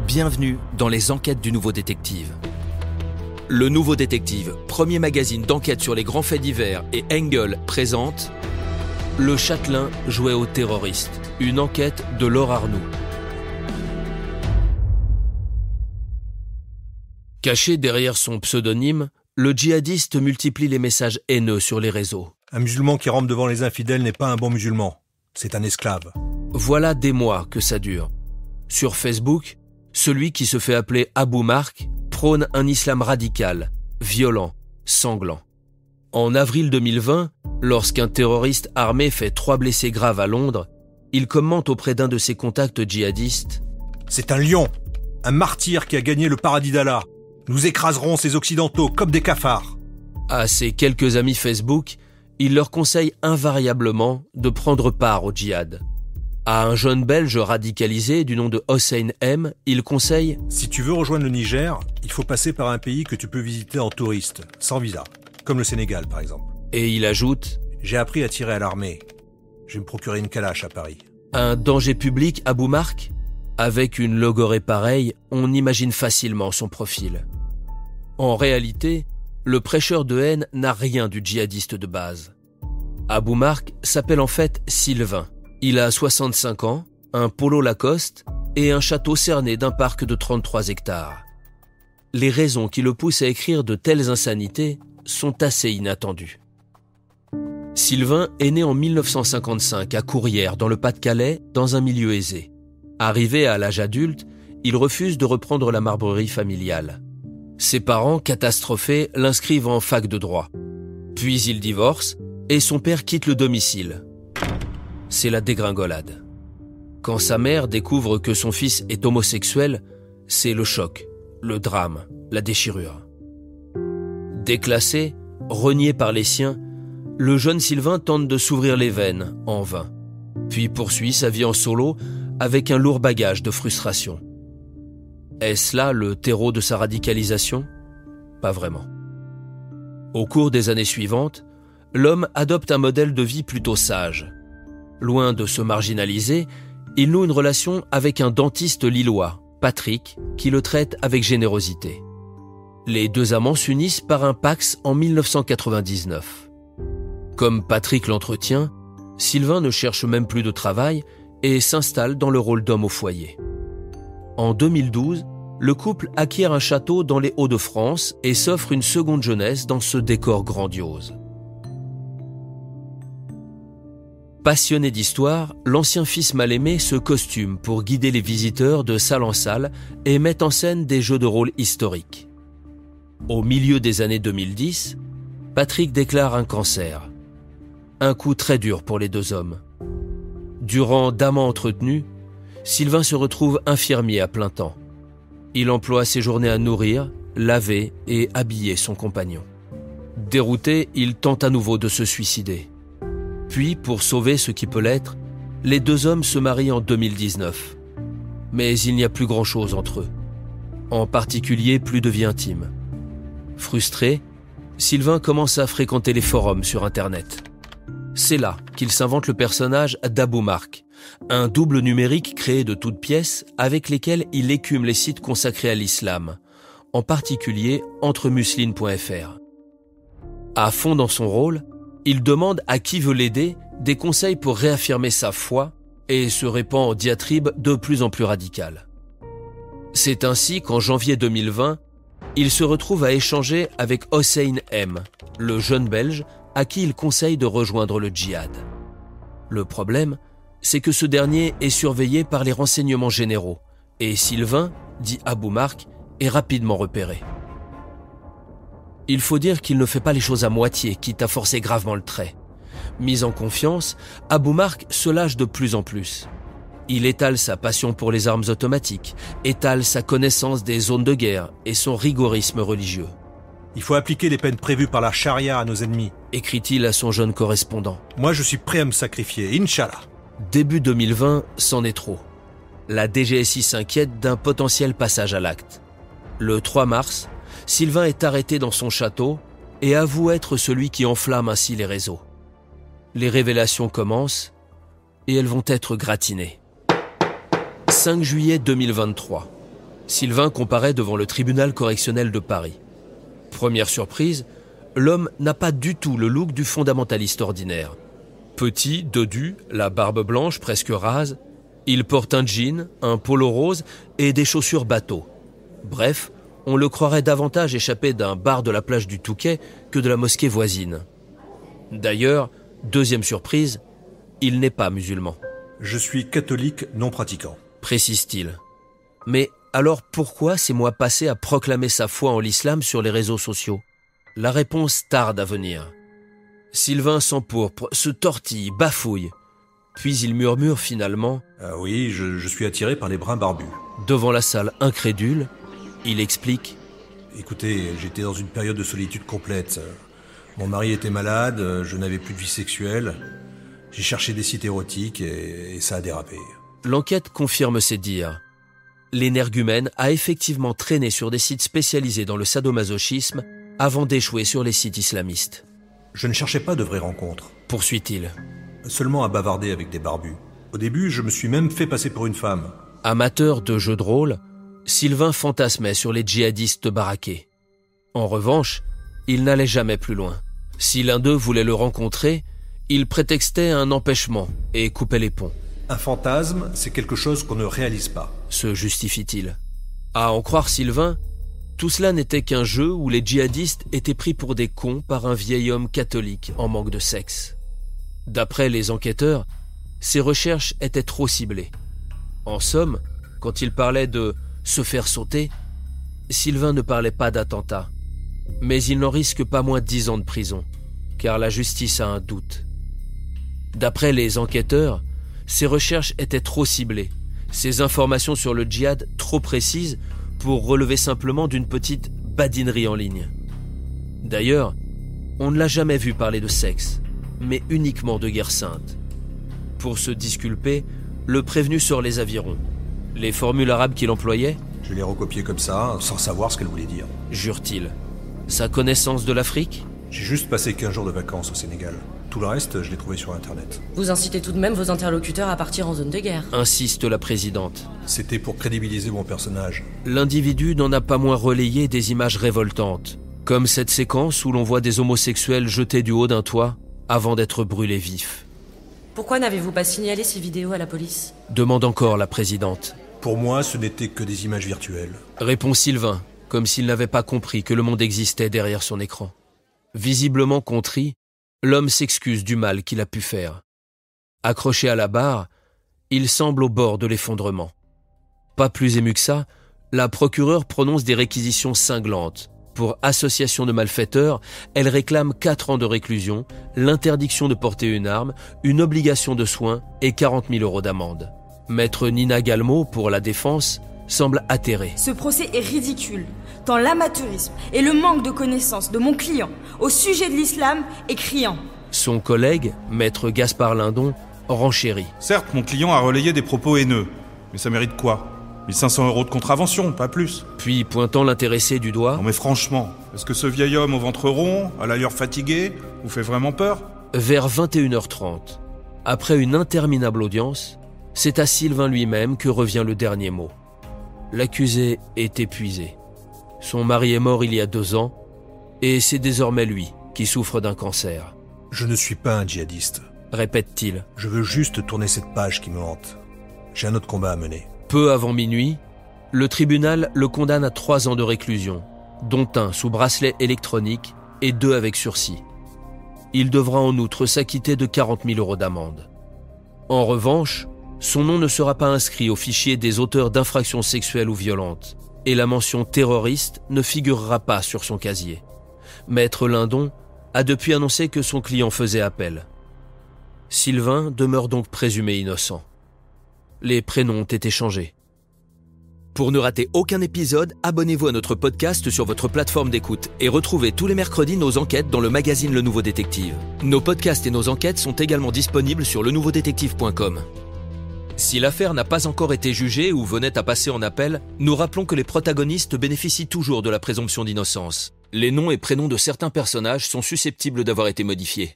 Bienvenue dans les enquêtes du Nouveau Détective. Le Nouveau Détective, premier magazine d'enquête sur les grands faits divers, et Engel présente Le Châtelain jouait aux terroristes, une enquête de Laure Arnoux. Caché derrière son pseudonyme, le djihadiste multiplie les messages haineux sur les réseaux. Un musulman qui rampe devant les infidèles n'est pas un bon musulman, c'est un esclave. Voilà des mois que ça dure. Sur Facebook, celui qui se fait appeler Abou Mark prône un islam radical, violent, sanglant. En avril 2020, lorsqu'un terroriste armé fait 3 blessés graves à Londres, il commente auprès d'un de ses contacts djihadistes « C'est un lion, un martyr qui a gagné le paradis d'Allah. Nous écraserons ces occidentaux comme des cafards. » À ses quelques amis Facebook, il leur conseille invariablement de prendre part au djihad. À un jeune Belge radicalisé du nom de Hossein M, il conseille « Si tu veux rejoindre le Niger, il faut passer par un pays que tu peux visiter en touriste, sans visa, comme le Sénégal par exemple. » Et il ajoute « J'ai appris à tirer à l'armée. Je vais me procurer une calache à Paris. » Un danger public, Abou Mark ? Avec une logorée pareille, on imagine facilement son profil. En réalité, le prêcheur de haine n'a rien du djihadiste de base. Abou Mark s'appelle en fait Sylvain. Il a 65 ans, un polo Lacoste et un château cerné d'un parc de 33 hectares. Les raisons qui le poussent à écrire de telles insanités sont assez inattendues. Sylvain est né en 1955 à Courrières, dans le Pas-de-Calais, dans un milieu aisé. Arrivé à l'âge adulte, il refuse de reprendre la marbrerie familiale. Ses parents, catastrophés, l'inscrivent en fac de droit. Puis il divorce et son père quitte le domicile. C'est la dégringolade. Quand sa mère découvre que son fils est homosexuel, c'est le choc, le drame, la déchirure. Déclassé, renié par les siens, le jeune Sylvain tente de s'ouvrir les veines, en vain. Puis poursuit sa vie en solo avec un lourd bagage de frustration. Est-ce là le terreau de sa radicalisation ? Pas vraiment. Au cours des années suivantes, l'homme adopte un modèle de vie plutôt sage. Loin de se marginaliser, il noue une relation avec un dentiste lillois, Patrick, qui le traite avec générosité. Les deux amants s'unissent par un pax en 1999. Comme Patrick l'entretient, Sylvain ne cherche même plus de travail et s'installe dans le rôle d'homme au foyer. En 2012, le couple acquiert un château dans les Hauts-de-France et s'offre une seconde jeunesse dans ce décor grandiose. Passionné d'histoire, l'ancien fils mal-aimé se costume pour guider les visiteurs de salle en salle et met en scène des jeux de rôle historiques. Au milieu des années 2010, Patrick déclare un cancer. Un coup très dur pour les deux hommes. Durant d'amants entretenus, Sylvain se retrouve infirmier à plein temps. Il emploie ses journées à nourrir, laver et habiller son compagnon. Dérouté, il tente à nouveau de se suicider. Puis, pour sauver ce qui peut l'être, les deux hommes se marient en 2019. Mais il n'y a plus grand-chose entre eux. En particulier, plus de vie intime. Frustré, Sylvain commence à fréquenter les forums sur Internet. C'est là qu'il s'invente le personnage d'Abou Mark, un double numérique créé de toutes pièces avec lesquels il écume les sites consacrés à l'islam, en particulier entremuslin.fr. À fond dans son rôle, il demande à qui veut l'aider des conseils pour réaffirmer sa foi et se répand en diatribes de plus en plus radicales. C'est ainsi qu'en janvier 2020, il se retrouve à échanger avec Hossein M, le jeune Belge à qui il conseille de rejoindre le djihad. Le problème, c'est que ce dernier est surveillé par les renseignements généraux et Sylvain, dit Abou Mark, est rapidement repéré. Il faut dire qu'il ne fait pas les choses à moitié, quitte à forcer gravement le trait. Mis en confiance, Abou Mark se lâche de plus en plus. Il étale sa passion pour les armes automatiques, étale sa connaissance des zones de guerre et son rigorisme religieux. « Il faut appliquer les peines prévues par la charia à nos ennemis, » écrit-il à son jeune correspondant. « Moi, je suis prêt à me sacrifier, Inch'Allah. » Début 2020, c'en est trop. La DGSI s'inquiète d'un potentiel passage à l'acte. Le 3 mars, Sylvain est arrêté dans son château et avoue être celui qui enflamme ainsi les réseaux. Les révélations commencent et elles vont être gratinées. 5 juillet 2023. Sylvain comparaît devant le tribunal correctionnel de Paris. Première surprise, l'homme n'a pas du tout le look du fondamentaliste ordinaire. Petit, dodu, la barbe blanche presque rase, il porte un jean, un polo rose et des chaussures bateau. Bref, on le croirait davantage échappé d'un bar de la plage du Touquet que de la mosquée voisine. D'ailleurs, deuxième surprise, il n'est pas musulman. Je suis catholique non pratiquant. Précise-t-il. Mais alors pourquoi ces mois passés à proclamer sa foi en l'islam sur les réseaux sociaux? La réponse tarde à venir. Sylvain s'empourpre, se tortille, bafouille. Puis il murmure finalement « Ah oui, je suis attiré par les bruns barbus. » Devant la salle incrédule, il explique « Écoutez, j'étais dans une période de solitude complète. Mon mari était malade, je n'avais plus de vie sexuelle. J'ai cherché des sites érotiques et ça a dérapé. » L'enquête confirme ses dires. L'énergumène a effectivement traîné sur des sites spécialisés dans le sadomasochisme avant d'échouer sur les sites islamistes. Je ne cherchais pas de vraies rencontres. Poursuit-il. Seulement à bavarder avec des barbus. Au début, je me suis même fait passer pour une femme. Amateur de jeux de rôle, Sylvain fantasmait sur les djihadistes baraqués. En revanche, il n'allait jamais plus loin. Si l'un d'eux voulait le rencontrer, il prétextait un empêchement et coupait les ponts. Un fantasme, c'est quelque chose qu'on ne réalise pas, se justifie-t-il. À en croire Sylvain, tout cela n'était qu'un jeu où les djihadistes étaient pris pour des cons par un vieil homme catholique en manque de sexe. D'après les enquêteurs, ses recherches étaient trop ciblées. En somme, quand il parlait de « se faire sauter », Sylvain ne parlait pas d'attentat. Mais il n'en risque pas moins 10 ans de prison, car la justice a un doute. D'après les enquêteurs, ses recherches étaient trop ciblées, ses informations sur le djihad trop précises pour relever simplement d'une petite badinerie en ligne. D'ailleurs, on ne l'a jamais vu parler de sexe, mais uniquement de guerre sainte. Pour se disculper, le prévenu sort les avirons. Les formules arabes qu'il employait, je les recopiais comme ça, sans savoir ce qu'elles voulaient dire. Jure-t-il. Sa connaissance de l'Afrique? J'ai juste passé 15 jours de vacances au Sénégal. Tout le reste, je l'ai trouvé sur Internet. Vous incitez tout de même vos interlocuteurs à partir en zone de guerre. Insiste la présidente. C'était pour crédibiliser mon personnage. L'individu n'en a pas moins relayé des images révoltantes, comme cette séquence où l'on voit des homosexuels jetés du haut d'un toit avant d'être brûlés vifs. Pourquoi n'avez-vous pas signalé ces vidéos à la police? Demande encore la présidente. Pour moi, ce n'était que des images virtuelles. Répond Sylvain, comme s'il n'avait pas compris que le monde existait derrière son écran. Visiblement contrit, l'homme s'excuse du mal qu'il a pu faire. Accroché à la barre, il semble au bord de l'effondrement. Pas plus ému que ça, la procureure prononce des réquisitions cinglantes. Pour association de malfaiteurs, elle réclame 4 ans de réclusion, l'interdiction de porter une arme, une obligation de soins et 40 000 € d'amende. Maître Nina Galmo, pour la défense, semble atterrée. Ce procès est ridicule, tant l'amateurisme et le manque de connaissances de mon client au sujet de l'islam est criant. Son collègue, maître Gaspard Lindon, renchérit. Certes, mon client a relayé des propos haineux, mais ça mérite quoi? 1 500 € de contravention, pas plus. Puis, pointant l'intéressé du doigt... Non mais franchement, est-ce que ce vieil homme au ventre rond, à l'allure fatiguée, vous fait vraiment peur? Vers 21h30, après une interminable audience, c'est à Sylvain lui-même que revient le dernier mot. L'accusé est épuisé. Son mari est mort il y a 2 ans, et c'est désormais lui qui souffre d'un cancer. « Je ne suis pas un djihadiste. » répète-t-il. « Je veux juste tourner cette page qui me hante. J'ai un autre combat à mener. » Peu avant minuit, le tribunal le condamne à 3 ans de réclusion, dont 1 sous bracelet électronique et 2 avec sursis. Il devra en outre s'acquitter de 40 000 € d'amende. En revanche, son nom ne sera pas inscrit au fichier des auteurs d'infractions sexuelles ou violentes, et la mention terroriste ne figurera pas sur son casier. Maître Lindon a depuis annoncé que son client faisait appel. Sylvain demeure donc présumé innocent. Les prénoms ont été changés. Pour ne rater aucun épisode, abonnez-vous à notre podcast sur votre plateforme d'écoute et retrouvez tous les mercredis nos enquêtes dans le magazine Le Nouveau Détective. Nos podcasts et nos enquêtes sont également disponibles sur lenouveaudétective.com. Si l'affaire n'a pas encore été jugée ou venait à passer en appel, nous rappelons que les protagonistes bénéficient toujours de la présomption d'innocence. Les noms et prénoms de certains personnages sont susceptibles d'avoir été modifiés.